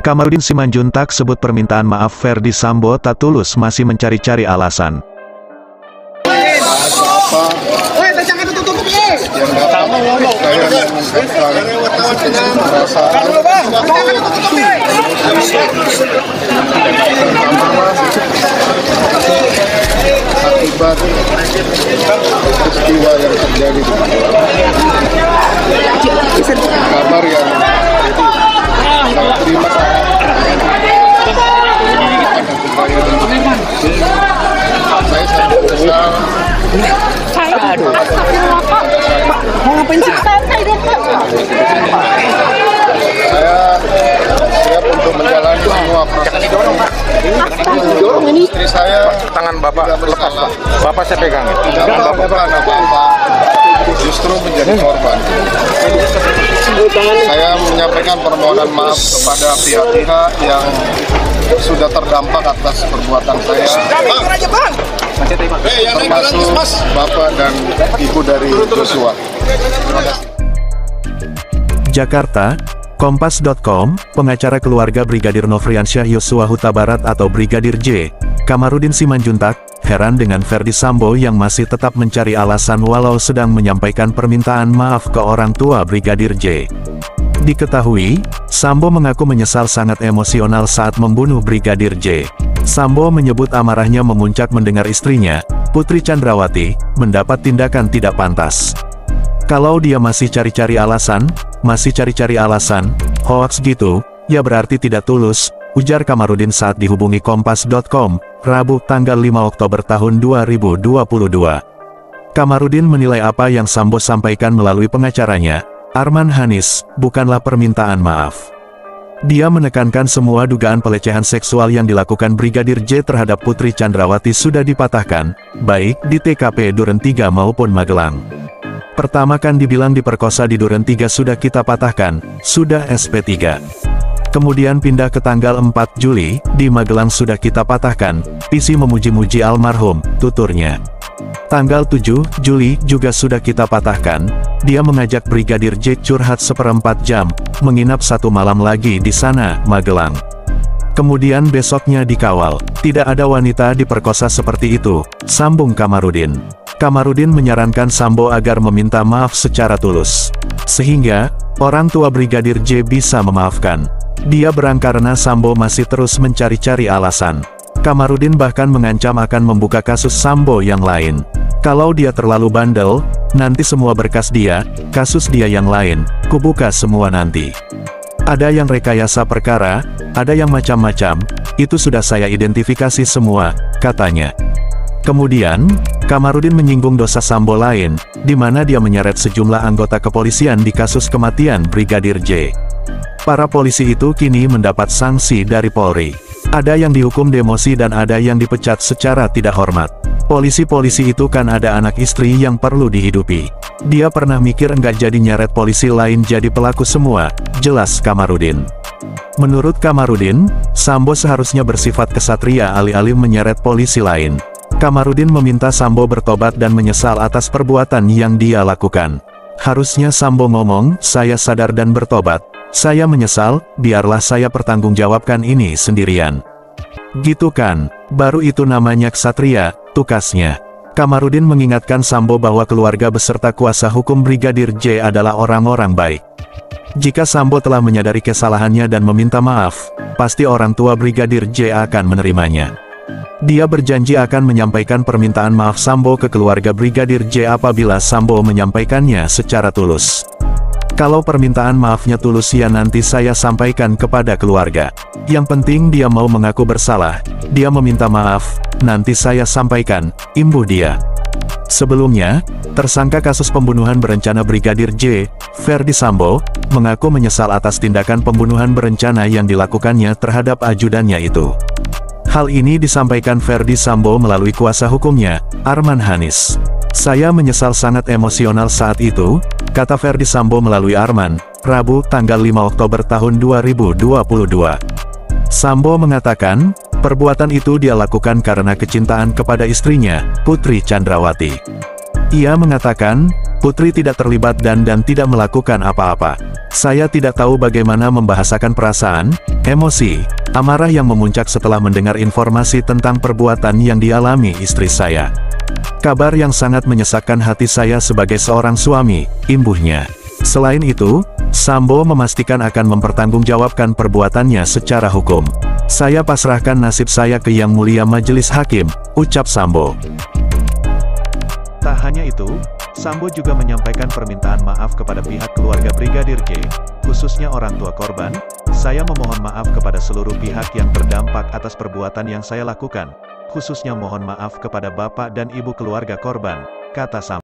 Kamarudin Simanjuntak sebut permintaan maaf Ferdi Sambo tak tulus, masih mencari-cari alasan. Akibat peristiwa yang terjadi di kabar yang saya terima saya sangat menyesal. Mau ngapain sih? Saya siap untuk menjalani semua proses. Istri saya Tangan Bapak lepas, Pak. Bapak saya pegang. tidak melakukan apa-apa, justru menjadi korban. Saya menyampaikan permohonan maaf kepada pihak-pihak yang sudah terdampak atas perbuatan saya, termasuk Bapak dan Ibu dari Joshua. Terima kasih. Jakarta, Kompas.com, pengacara keluarga Brigadir Nofriansyah Yosua Huta Barat atau Brigadir J, Kamarudin Simanjuntak, heran dengan Ferdi Sambo yang masih tetap mencari alasan walau sedang menyampaikan permintaan maaf ke orang tua Brigadir J. Diketahui, Sambo mengaku menyesal sangat emosional saat membunuh Brigadir J. Sambo menyebut amarahnya memuncak mendengar istrinya, Putri Chandrawati, mendapat tindakan tidak pantas. Kalau dia masih cari-cari alasan, hoaks gitu, ya berarti tidak tulus, ujar Kamarudin saat dihubungi Kompas.com, Rabu tanggal 5 Oktober tahun 2022. Kamarudin menilai apa yang Sambo sampaikan melalui pengacaranya, Arman Hanis, bukanlah permintaan maaf. Dia menekankan semua dugaan pelecehan seksual yang dilakukan Brigadir J terhadap Putri Chandrawati sudah dipatahkan, baik di TKP Duren 3 maupun Magelang. Pertama kan dibilang diperkosa di Duren 3 sudah kita patahkan, sudah SP3. Kemudian pindah ke tanggal 4 Juli, di Magelang sudah kita patahkan, PC memuji-muji almarhum, tuturnya. Tanggal 7 Juli juga sudah kita patahkan, dia mengajak Brigadir J curhat seperempat jam, menginap satu malam lagi di sana, Magelang. Kemudian besoknya dikawal, tidak ada wanita diperkosa seperti itu, sambung Kamarudin. Kamarudin menyarankan Sambo agar meminta maaf secara tulus, sehingga orang tua Brigadir J bisa memaafkan. Dia berang karena Sambo masih terus mencari-cari alasan. Kamarudin bahkan mengancam akan membuka kasus Sambo yang lain. Kalau dia terlalu bandel, nanti semua berkas dia, kasus dia yang lain, kubuka semua nanti. Ada yang rekayasa perkara, ada yang macam-macam, itu sudah saya identifikasi semua, katanya. Kemudian, Kamarudin menyinggung dosa Sambo lain, di mana dia menyeret sejumlah anggota kepolisian di kasus kematian Brigadir J. Para polisi itu kini mendapat sanksi dari Polri. Ada yang dihukum demosi dan ada yang dipecat secara tidak hormat. Polisi-polisi itu kan ada anak istri yang perlu dihidupi. Dia pernah mikir enggak jadi nyeret polisi lain jadi pelaku semua, jelas Kamarudin. Menurut Kamarudin, Sambo seharusnya bersifat kesatria alih-alih menyeret polisi lain. Kamarudin meminta Sambo bertobat dan menyesal atas perbuatan yang dia lakukan. Harusnya Sambo ngomong, saya sadar dan bertobat, saya menyesal, biarlah saya pertanggungjawabkan ini sendirian. Gitu kan, baru itu namanya ksatria, tukasnya. Kamarudin mengingatkan Sambo bahwa keluarga beserta kuasa hukum Brigadir J adalah orang-orang baik. Jika Sambo telah menyadari kesalahannya dan meminta maaf, pasti orang tua Brigadir J akan menerimanya. Dia berjanji akan menyampaikan permintaan maaf Sambo ke keluarga Brigadir J apabila Sambo menyampaikannya secara tulus. Kalau permintaan maafnya tulus ya nanti saya sampaikan kepada keluarga. Yang penting dia mau mengaku bersalah, dia meminta maaf, nanti saya sampaikan, imbuh dia. Sebelumnya, tersangka kasus pembunuhan berencana Brigadir J, Ferdi Sambo, mengaku menyesal atas tindakan pembunuhan berencana yang dilakukannya terhadap ajudannya itu. Hal ini disampaikan Ferdi Sambo melalui kuasa hukumnya, Arman Hanis. Saya menyesal sangat emosional saat itu, kata Ferdi Sambo melalui Arman, Rabu tanggal 5 Oktober tahun 2022. Sambo mengatakan, perbuatan itu dia lakukan karena kecintaan kepada istrinya, Putri Chandrawati. Ia mengatakan, Putri tidak terlibat dan tidak melakukan apa-apa. Saya tidak tahu bagaimana membahasakan perasaan, emosi, amarah yang memuncak setelah mendengar informasi tentang perbuatan yang dialami istri saya. Kabar yang sangat menyesakkan hati saya sebagai seorang suami, imbuhnya. Selain itu, Sambo memastikan akan mempertanggungjawabkan perbuatannya secara hukum. Saya pasrahkan nasib saya ke Yang Mulia Majelis Hakim, ucap Sambo. Tak hanya itu, Sambo juga menyampaikan permintaan maaf kepada pihak keluarga Brigadir J, khususnya orang tua korban. Saya memohon maaf kepada seluruh pihak yang terdampak atas perbuatan yang saya lakukan, khususnya mohon maaf kepada bapak dan ibu keluarga korban, kata Sambo.